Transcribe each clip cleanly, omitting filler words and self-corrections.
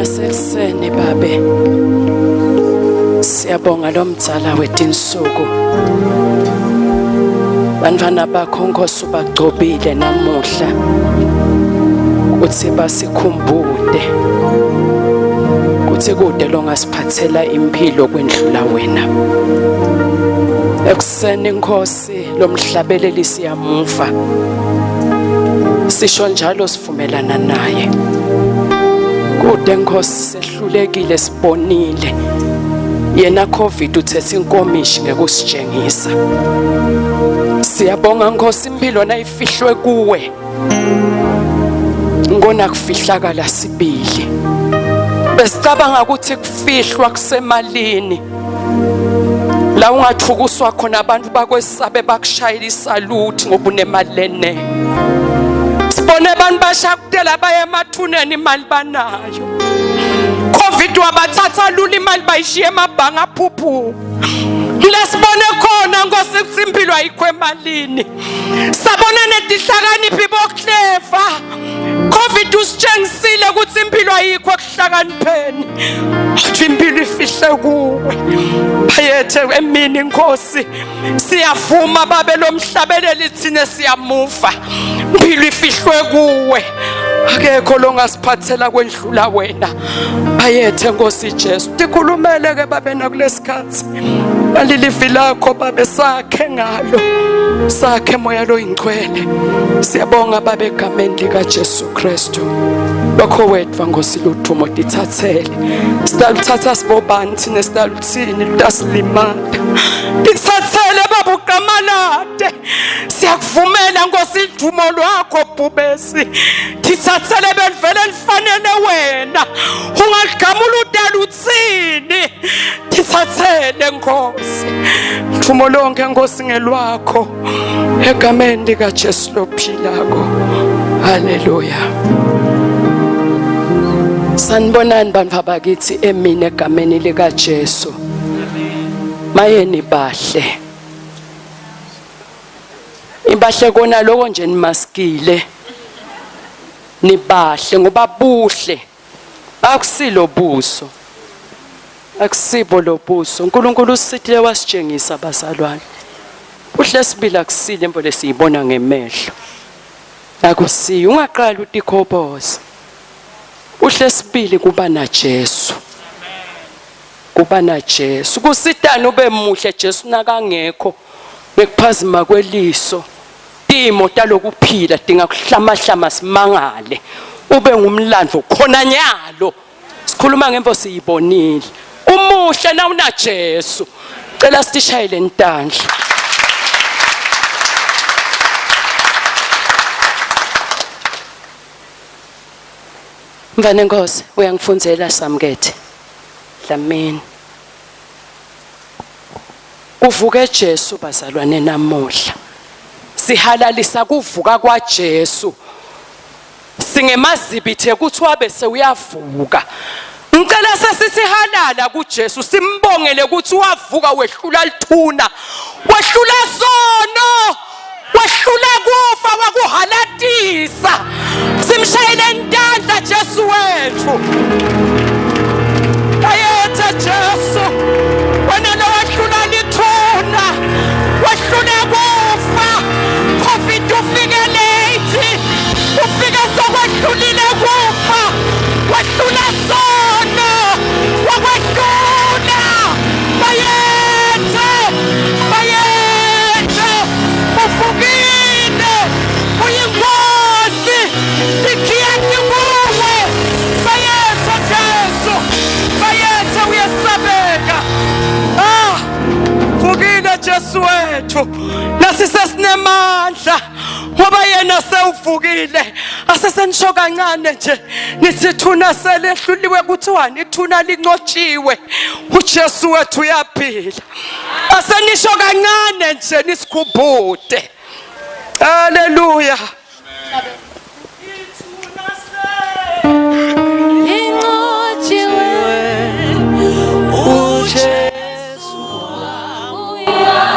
yasekuseni babe, siyabonga lo mdzala wetinsuku. Bantwana bakho Nkosi ubagcobile namuhla uthi basikhumbule kuthi kude longasiphathela impilo kwendlula wena. Ekuseni Nkosi lomhlabeleli siyamuva, sisho njalo sivumelana naye. Kude Nkosi sehlulekile sibonile yena COVID uthethe inkomishi ngekusitshengisa. Siyabonga Nkosi impilo nayifihlwe kuwe, ngona kufihlakala sibili. Besicabanga ukuthi kufihlwa kusemalini, la ungathukuswa khona abantu bakwesabe bakushayela isaluthi ngoba unemali lene. Sibone abantu bashakutela baye emathuneni imali banayo. COVID wabathatha lula imali bayishiye emabhanga aphuphu. Lesibone khona Nkosi ukuthi impilo ayikho emalini. Sabona nedihlakaniphi bokuhleva. COVID usitshengisile ukuthi impilo ayikho ekuhlakanipheni. Athi impilo ifihle kuwe. Bayethe emini Nkosi siyavuma babe lo mhlabeleli thina siyamuva. Impilo ifihlwe kuwe. Akekho longasiphathela kwendlula wena. Bayethe Nkosi Jesu tikhulumele ke babe nakulesikhathi. Balilivi lakho babe sakhe ngalo, sakhe moya lo ingcwele. Siyabonga babe egameni lika Jesu Kristu. Lokho wethu Nkosi luthumo dithathele. Sidaluthatha sibobani thina sidaluthini lutasimala. Dithathele baba uqamalade. Siyakuvumela Nkosi ithumo lwakho bhubesi. Dithathele belivele lifanele wena. Ungaligamula udaluthini. Dithathele Nkosi. Ithumo lonke Nkosi ngelwakho. Egameni lika Jesu lophilako. Haleluya. Sanibonani bantu abakithi emini egameni lika Jesu. Mayeni bahle. Ibahle kona lokho nje nimaskile. Nibahle ngoba buhle. Akusilo buso. Akusibo lobuso. uNkulunkulu usithile wasitshengisa bazalwane. Buhle sibila kusile impolo siyibona ngemehlo. Akusiyo ungaqala utikhoboza. Uhle sibili kuba na Jesu. Kuba na Jesu. Kusitana ube muhle Jesu nakangekho. Bekuphazima kweliso. Timo talokuphila dinga kuhlamahlama simangale. Ube ngumlandvo khona nyalo. Sikhuluma ngemvo siyibonile. Umuhle na una Jesu. Cela sitishayele ntandla. Mvane Nkosi uyangifundzela samkethe. Dlamini. Kuvuke Jesu bazalwane namuhla. Sihalalisa kuvuka kwa Jesu. Singemazibithe kuthi wabe sewuyavuka. Ngicela sesithi halala kuJesu simbongele ukuthi wavuka wehlula lithuna. Wehlula sono. Wehlula kufa wakuhalatisa. Simshayele ntandla Jesu wethu. Ayethe Jesu. Wena lo wehlula lithuna. Wehlula kufa. COVID ufike late. Ufike sokwehlulile kufa. Wehlula sono. Wakwedlula. Bayethe. Bayethe. Ufukile. Uyinkosi. Tikhiyati kuwe. Bayethe Jesu. Bayethe uyasabeka. Fukile Jesu wethu. Nasi sesinemandla. Ngoba yena sewuvukile. Asesenisho kancane nje. Nithi thuna selehluliwe kuthiwani ithuna lincotshiwe. uJesu wethu uyaphila. Asenisho kancane nje nisikhumbule. Haleluya. Lincotshiwe uJesu waphila.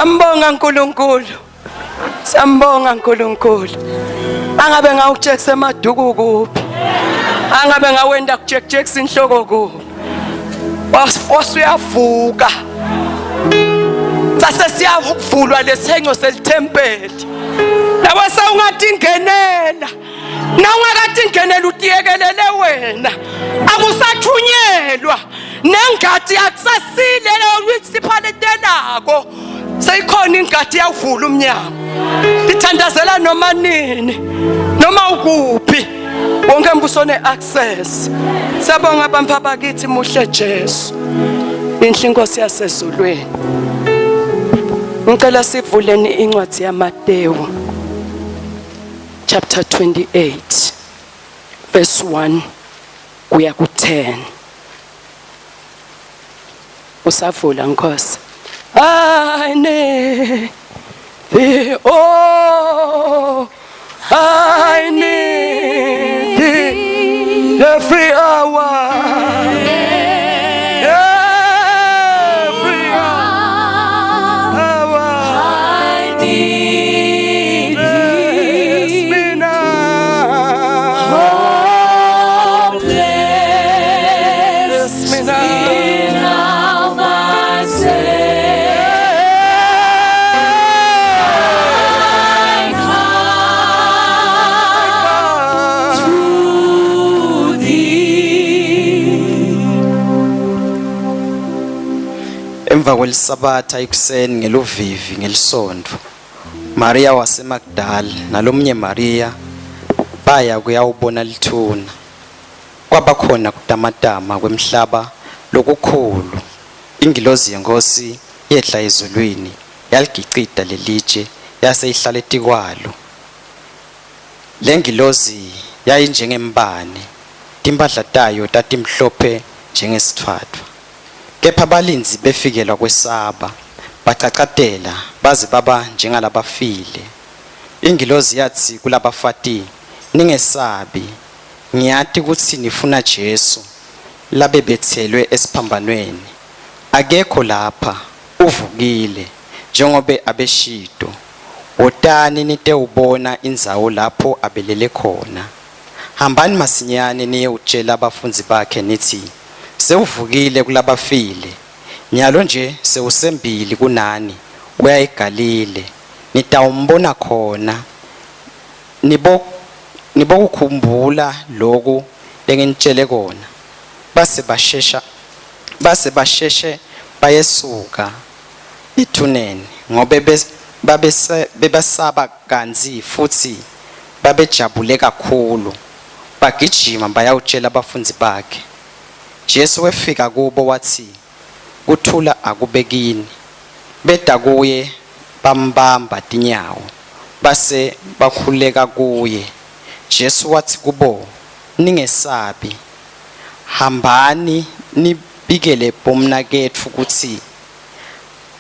Sambonga uNkulunkulu. Sambonga uNkulunkulu. Angabe ngawujekisa emaduku kuphi. Angabe ngawenda kujekisa inhloko kuphi. Wasuyavuka. Sase siyavulwa lesenyo selithempeli. Lawa sawungathi ingenela. Nawungakathi ingenela utiyekelele wena. Akusathunyelwa. Nengadi akusasile lokusiphalethelako. Seyikhona ingadi yavula umnyango. Lithandazela noma nini. Noma ukuphi. Wonke umbuso ne-access. Siyabonga bampa bakithi muhle Jesu. Inhle inkosi yasezulwini. Ngicela sivuleni incwadi yaMateyu chapter 28 verse 1 kuya ku10. Usavula Nkosi. I need thee, oh, I need thee every hour. Emva kwelisabatha ekuseni ngeluvivi ngelisondo, Maria waseMagdala nalomnye Maria baya kuyawubona lithuna. Kwabakhona kutamatama kwemhlaba lokukhulu, ingilozi yenkosi yehla ezulwini yaligicida lelitshe yase ihlala etikwalo. Lengilozi yayinjengembane, timpahla tayo tatimhlophe njengesithwathwa. Kepha abalinzi befikelwa kwesaba, bacacatela baze baba njengalabafile. Ingilozi yathi kulabafati, ningesabi, ngiyathi ukuthi nifuna Jesu labebethelwe esiphambanweni. Akekho lapha, uvukile njengoba abeshido. Wotani nite ubona indzawo lapho abelele khona. Hambani masinyane niye utshela abafunzi bakhe nithi, sewuvukile kulabafile, nyalo nje sewusembili kunani, uya eGalile, nitawumbona khona. Nibokukhumbula lokhu lenginitshele kona. Base basheshe bayesuka ithuneni ngoba bebasaba kanzi futhi babejabule kakhulu. Bagijima bayawutshela abafunzi bakhe. Jesu wefika kubo wathi, kuthula akubekini. Beda kuye bambamba tinyawo, base bakhuleka kuye. Jesu wathi kubo, ningesabi, hambani nibikele bomnaketfu ukuthi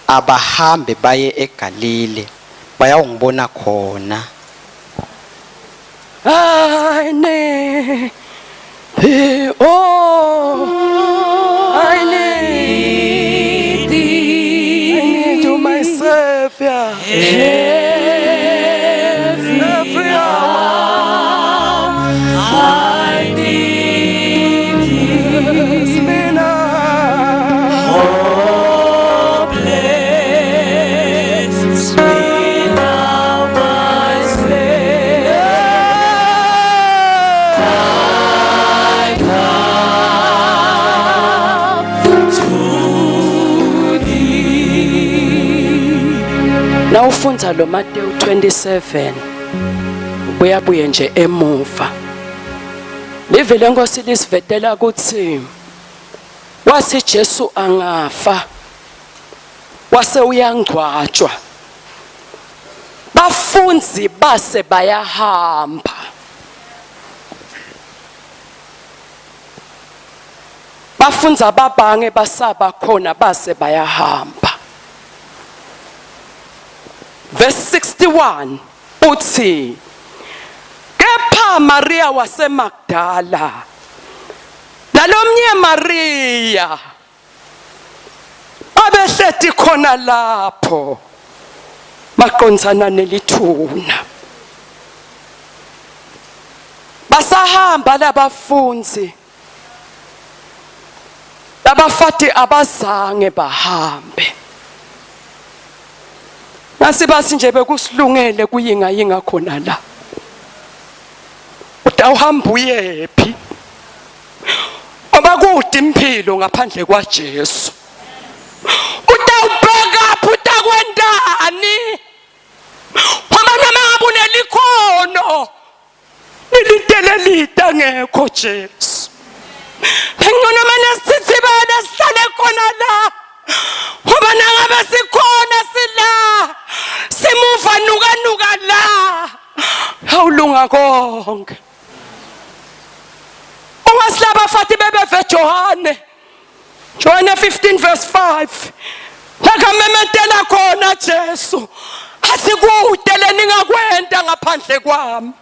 abahambe baye eGalile, bayawungibona khona. I need thee, oh, I need thee. I need you, my Savior. Every hour. I need thee. Oh, bless me now, my Savior. I come to thee. Now ufundza lo Matthew 27. Uyabuye nje emuva. Livele Nkosi lisivetela ukuthi wase Jesu angafa, wase uyangcwatshwa. Bafunzi base bayahamba. Bafunza babange basaba khona base bayahamba. Verse 61 uthi, kepha Maria waseMagdala nalomnye Maria abehlethi khona lapho maqondzana nelithuna. Basahamba labafunzi, labafati abazange bahambe. Nasi basi nje bekusilungele kuyinga khona la. Utawuhamba uyephi? Ngoba kude impilo ngaphandle kwaJesu. Utawubheka utakwendani? Ngoba noma ngabe unelikhono nilitelelita ngekho Jesu. Ngcono mana sithibana sihlale khona la. Ngoba nangabe sikhona sila simuva nuka la. Awulunga konke. Ungasilaba fathi bebeve Johana 15 verse 5. Ngakamemetela khona Jesu. Asikude leningakwenda ngaphandle kwami.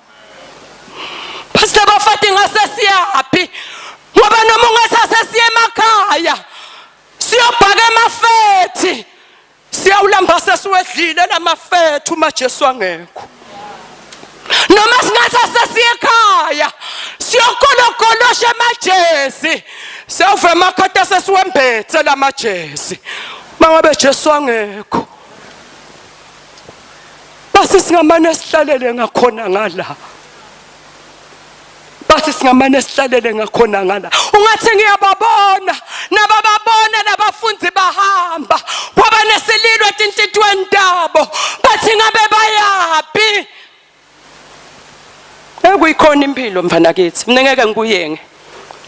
Basilaba fathi ngasesiyaphi? Ngoba noma ungasasesiye emakhaya siyobhaka amafethi. Siyawulamba sesiwedlile lamafethu maJesu angekho. Noma singasasesiye ekhaya siyokolokoloshya amajesi. Siyawuva emakhata sesiwembethe lamajesi. Mangabe Jesu angekho. Basi singamane sihlalele ngakhona ngala. Basi singamane sihlalele ngakhona ngala. Ungathi ngiyababona nabababona nabafunzi bahamba kwaba nesililo etintintweni tabo bathi ngabe bayaphi? Ekuyikhona impilo mfana kithi, mina ngeke ngikuyenge.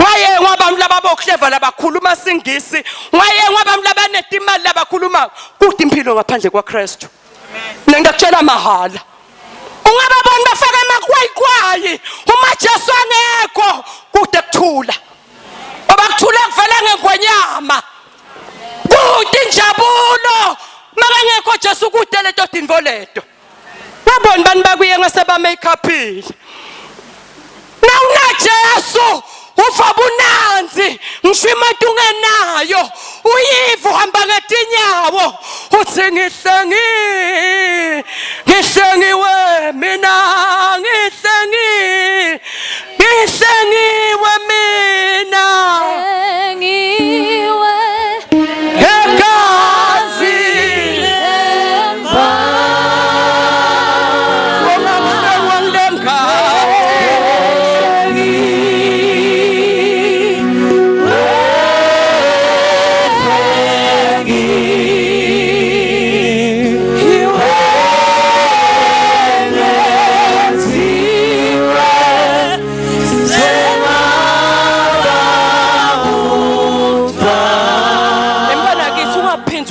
Ngayengwa abantu lababokuhleva labakhuluma singisi, ngayengwa abantu labanetimali labakhuluma kude impilo ngaphandle kwaKristu. Mina ngiyakutshela mahala. Ungababona bafaka amakwayikwayi uma Jesu angekho kude kuthula. Ngoba kuthula kuvela ngengonyama. Kude injabulo makangekho Jesu kude leto dinvo leto. Babona bani bakuyenga sebameyikhaphile. Nawuna Jesu ufa bunanzi ngisho imali ungenayo uyiva uhamba ngetinyawo uthi ngihlengiwe mina ngihlengiwe mina Ngihlengiwe egazi lemva wona kulenga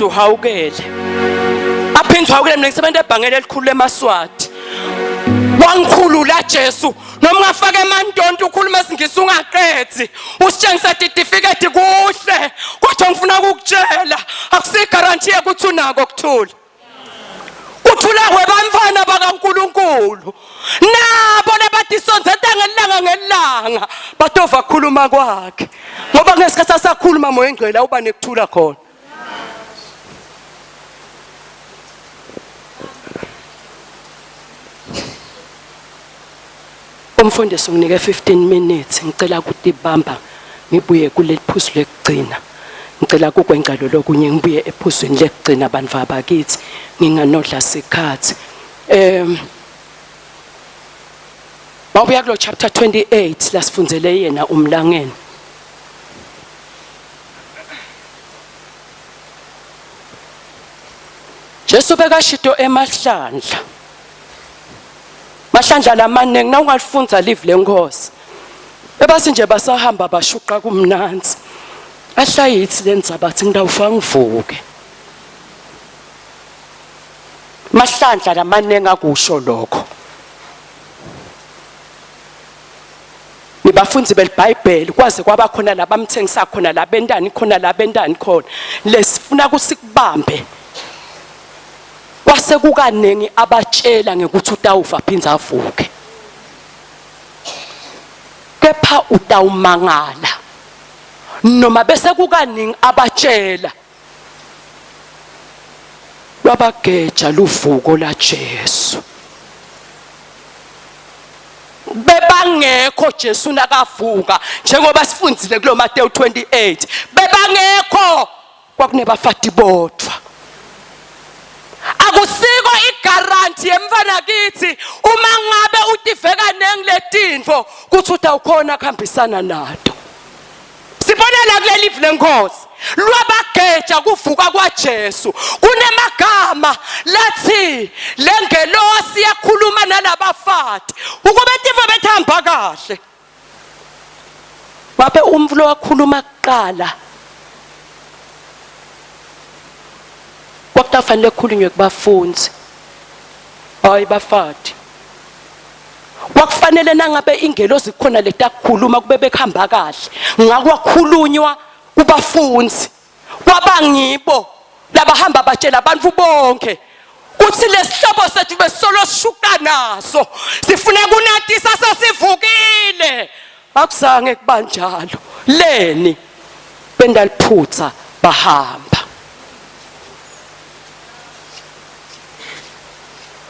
uhawukele aphindwe uhawukele. Mina ngisebenza ebhangele elikhulu leMaswati. Wangikhulula Jesu noma ungafaka emandonto ukhuluma isingisi ungaqedzi usitshengisa certificate kuhle kodwa ngifuna ukukutshela akusigarantiye ukuthi unako ukuthula. Uthula kwebamfana bakaNkulunkulu nabo lebatisonzeta ngelanga batova khuluma kwakhe ngoba ngesikhathi sasakhuluma moya engcwele uba nekuthula khona. Umfundisi unginike 15 minutes ngicela ukuthi ibamba ngibuye kuleli phuzu lekugcina. Ngicela kukwencalo lokunye ngibuye ephuzweni lekugcina abantu abakithi nginganodla sikhathi. Bawubuya kulo chapter 28 lasifundzele yena umlangeni. Jesu bekashido emahlandla. Mahlandla lamaningi na ungalifunza live lenkosi. Ebase nje basahamba bashuqa kumnanzi. Ahlayithi lenza bathi ngidawufa ngivuke. Mahlandla lamaningi akusho lokho. Nibafunzi belibhayibheli kwaze kwaba khona labamthengisa khona labendani khona labendani khona. Lesifuna kusikubambe. Kwase kukanengi abatshela ngekuthi utawufa phinza avuke. Kepha utawumangala. Noma bese kukaningi abatshela. lwabageja luvuko la Jesu. Bebangekho Jesu nakavuka njengoba sifundzile kulo Mateyu 28. Bebangekho kwakunebafati bodwa. Akusiko igaranti yemfana kithi uma ngabe utiveka nengiletintfo kuthi utawukhona kuhambisana nato. Sibonela kuleli live lenkosi lwabageja kuvuka kwaJesu kunemagama lathi lengelosi yakhuluma nalabafati ukube tifo bethamba kahle. Ngabe umflo wakhuluma kuqala kwakufanele kukhulunywe kubafundi hayi bafati. Kwakufanele nangabe ingelosi khona letakhuluma kube bekhamba kahle ngakwakhulunywa kubafundi kwabangibo labahamba batshela abantu bonke uthi lesihlobo sethu besolo shuka naso sifune kunatisa sasivukile. Akuzange kubanjalo leni bendaliphutha bahamba.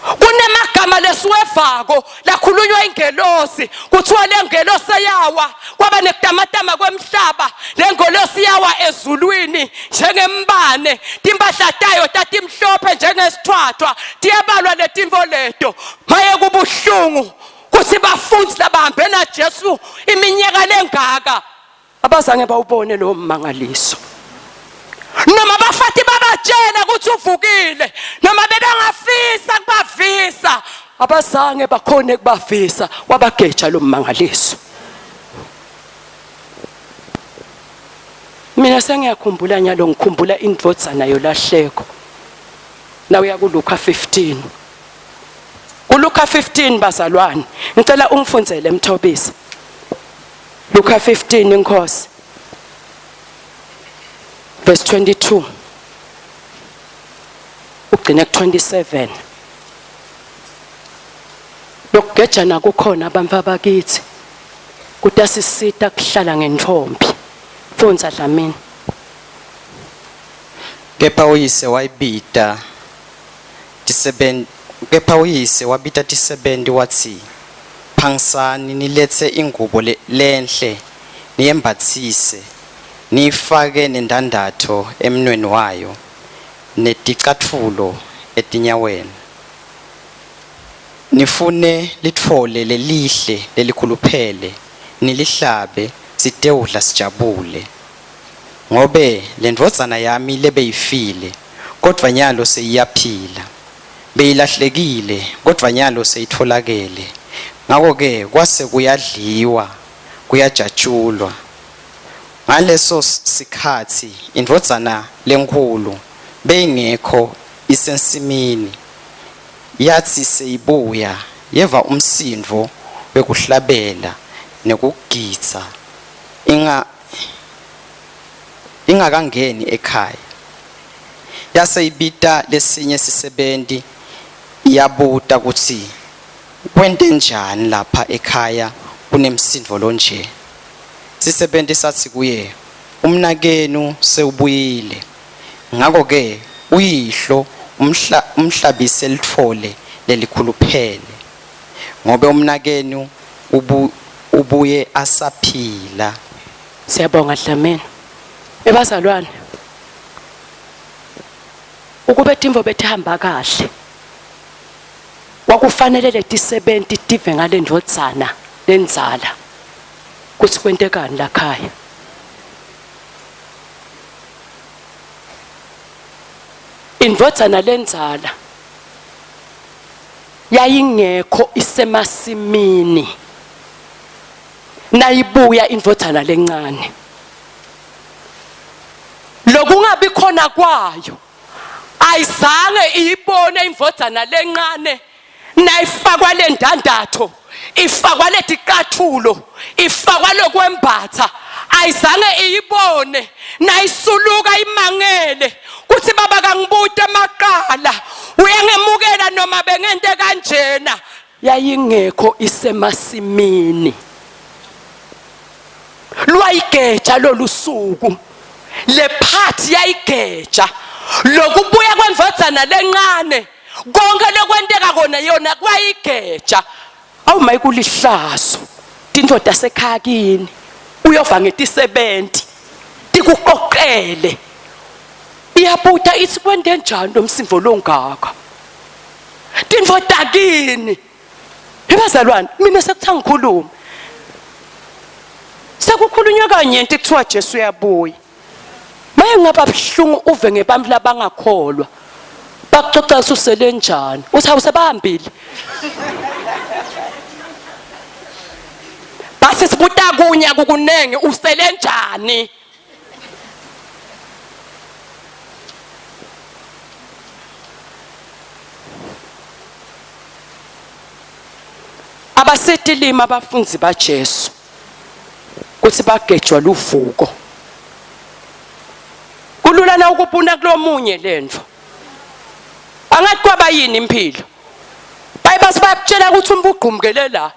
Kunemagama lesiwevako lakhulunywa ingelosi kuthiwa lengelosi yawa kwaba nekutamatama kwemhlaba lengelosi yawa ezulwini njengembane timpahla tayo tatimhlophe njengesithwathwa tiyabalwa letimvo leto maye kubuhlungu kuthi bafundi labahambe na Jesu iminyaka lengaka abazange bawubone lo mmangaliso. Noma bafati babatshela ukuthi uvukile noma bebengafisa kubavisa abazange bakhone kubavisa wabageja lo mmangaliso. Mina sengiyakhumbula nyalo ngikhumbula indvodzana yolahleko na uya ku Luka 15. Ku Luka 15 bazalwane ngicela ungifundzele Mthobisi. Luka 15 inkosi verse 22 ugcine ku 27. Lokugejana kukhona abamfa bakithi kutasisita kuhlala ngenthombi. Fundza Dlamini. Kepha uyise wayibita tisebenti wathi phangisani nilethe ingubo lenhle niyembathise nifake nendandatho emnweni wayo neticatfulo etinyaweni. Nifune litfole lelihle lelikhuluphele nilihlabe sitewudla sijabule. Ngobe lendvodzana yami lebeyifile kodwa nyalo seyiyaphila. Beyilahlekile kodwa nyalo seyitholakele. Ngakho ke kwase kuyadliwa kuyajatshulwa. Ngaleso sikhathi indvodzana lenkulu beyingekho isensimini. Yathi seyibuya yeva umsindvo wekuhlabela nekugitsa ingakangeni ekhaya. Yaseyibita lesinye sisebenti yabuta kuthi kwente njani lapha ekhaya kunemsindvo lonje. Sisebenti sathi kuye umnakenu sewubuyile. Ngakho ke uyihlo umhlabise litfole lelikhuluphele ngobe umnakenu ubuye asaphila. Siyabonga Dlamini. Ebazalwane ukube timvo bethamba kahle kwakufanele letisebenti tive ngale ndvodzana lenzala kuthi kwentekani la khaya. Indvodzana lenzala yayingekho isemasimini nayibuya indvodzana lencane. Lokungabi khona kwayo ayizange iyibone indvodzana lencane nayifakwa lendandatho ifakwa leticathulo ifakwa lokwembatha ayizange iyibone nayisuluka imangele kuthi baba kangibute amaqala uyangemukela noma bengente kanjena. Yayingekho isemasimini. Lwayigeja lolusuku le phathi yayigeja lokubuya kwemvodzana lencane konke lokwenteka kona yona kwayigeja awumayikulihlazo tindoda sekhaya kini uyova ngetisebenti tikuqoqele iyabuta ithi kwende njani lomsimvo longaka tindoda kini ebazalwane mina sekuthanga ukukhuluma sekukhulunywa kanye into kuthiwa Jesu uyabuya maye ngaba buhlungu uve ngebami labangakholwa bakuxoxa usele njani uthi awusebahambile base sibuta kunya kukunenge usele njani abasetilima abafunzi baJesu kuthi bagejwa luvuko kulula na ukupuna kulomunye lendvo angathi kwaba yini impilo bayibasi bayakutshela ukuthi umbugqumkele la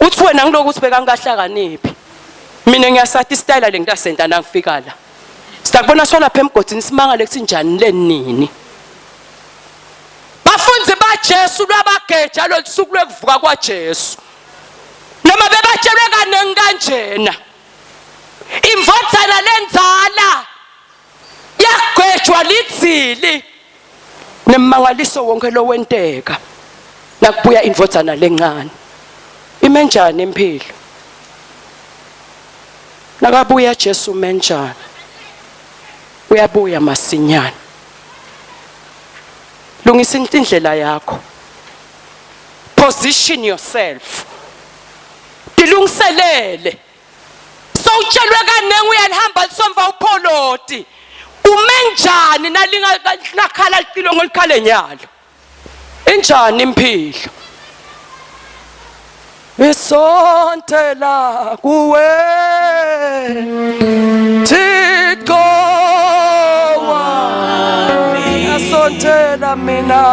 uthi wena ngilokuthi bekangahlakaniphi mina ngiyasathi style lengitasenta nangifika la sitakubona so lapha emgodini simangale kuthi njani lenini bafunzi baJesu lwabageja losuku lokuvuka kwaJesu noma bebatshelwe kanengi kanjena imvodzana lenzala yagejwa litsili nemangaliso wonke lo wenteka nakubuya imvodzana lencane imenjani impilo nakabuya Jesu menjani uyabuya masinyane lungisa indlela yakho position yourself dilungiselele sowutshelwe kanengi uyalihamba lisomva upholoti umenjani nalingakhala licilo ngolikhale nyalo enjani impilo Isontela kuwe Thixo wami Isontela mina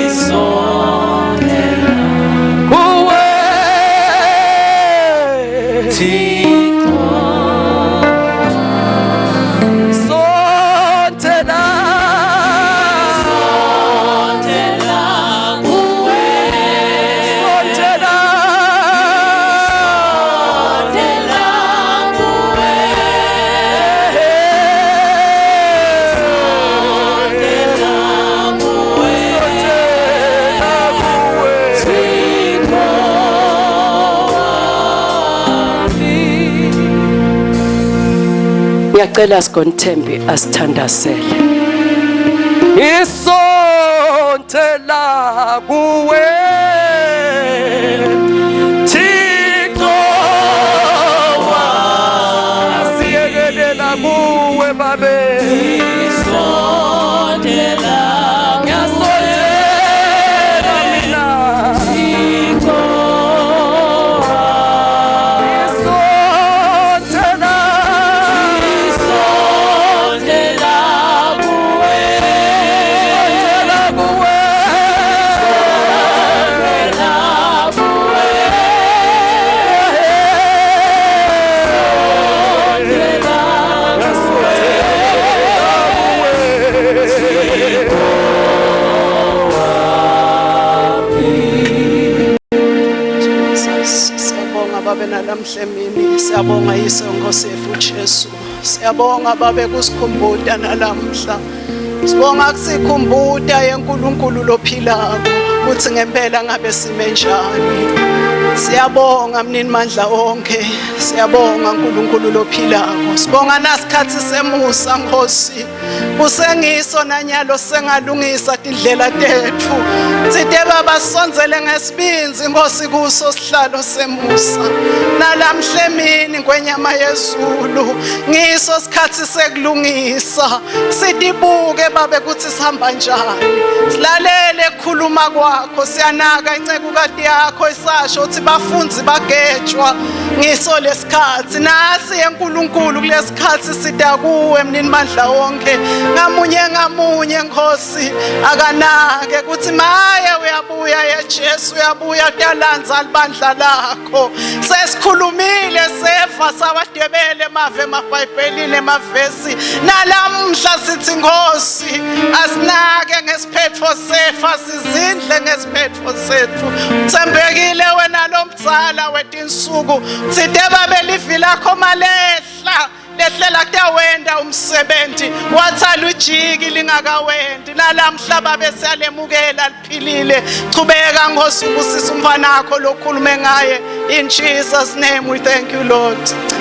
Isontela kuwe Thixo Isontela ngiyacela sikonthembi asithandazele isontela kuwe Thixo wasiyekelela kuwe babe isontela ngiyasontela mina Thixo babe nalamhlemini siyabonga isongo sefu Jesu siyabonga babe kusikhumbuta nalamhla sibonga kusikhumbuta yeNkulunkulu lophilako ukuthi ngempela ngabe sime njani siyabonga mnini mandla onke siyabonga uNkulunkulu lophilako sibonga nasikhathi semusa Nkosi kusengiso nanyalo sengalungisa indlela tethu sithe baba sonzele ngesibinzi Nkosi kuso sihlalo semusa nalamhlemini kwenyama yezulu ngiso sikhathi sekulungisa sidibuke babe kuthi sihamba njani silalele ukukhuluma kwakho siyanaka incekukazi yakho isasho uthi bafundzi bagejwa ngiso lesikhathi nasi enkulunkulu kulesikhathi sida kuwe mnini mandla wonke ngamunye Nkosi akanake kuthi maye uyabuya yeJesu uyabuya talanza libandla lakho sesikhulumile seva sawadebele mave emabhayibhelini emavesi nalamhla sithi Nkosi asinake ngesiphetho sefa sizindle ngesiphetho sethu thembekile wena lomzala wetinsuku sideba belivi lakho malehla lehlela kutawenda umsebenzi wathala ujiki lingakawendi nalamhla babe siyalemukela liphilile chubeka Nkosi ubusisa umfana wakho lokhulume ngaye in Jesus name we thank you Lord.